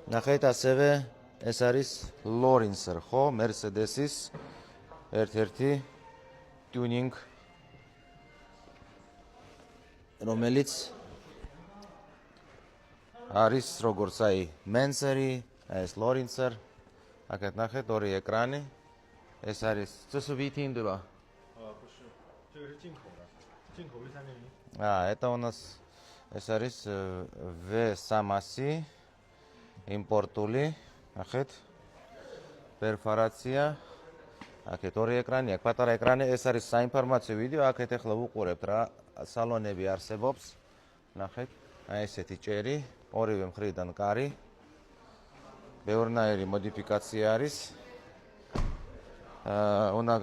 ნახეთ ასევე ეს არის Lorenzer, ხო, Mercedes-ის ერთ-ერთი tuning რომელიც არის როგორც აი Mansory, ეს Lorenzer, აქეთ ნახეთ ორი ეკრანი. ეს არის წესვითინდება. это у нас ეს არის V300 იმპორტული, ნახეთ. პერფორაცია. აქეთ ორი ეკრანი, აქ პატარა ეკრანი, ეს არის საინფორმაციო ვიდეო, აქეთ ახლა ვუყურებთ რა სალონები არსებობს. ნახეთ, აი ესეთი ჭერი, ორივე მხრიდან კარი. ბევრნაირი მოდიფიკაცია არის. უნდა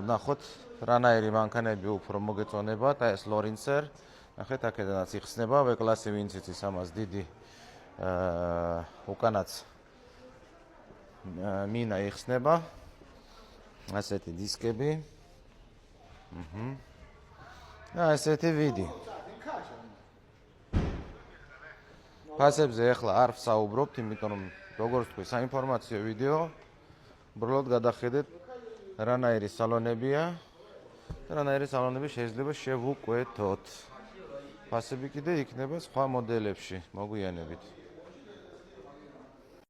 ნახოთ რანაირი მანქანები უფრო მოგეწონებათ, აი ეს Lorenzer. ნახეთ, აქედანაც იხსნება V-კლასი, ვინც იცის ამას დიდი უკანაც მინა იხსნება. ასეთი დისკები. ესეთი ვიდი. ფასებზე ახლა არ ვსაუბრობთ, იმიტომ რომ როგორც თქვი, საინფორმაციო ვიდეო. უბრალოდ გადახედეთ რანაირი სალონებია. რანაირი სალონები შეიძლება შევუკვეთოთ. ფასები კიდე იქნება სხვა მოდელებში, მოგვიანებით.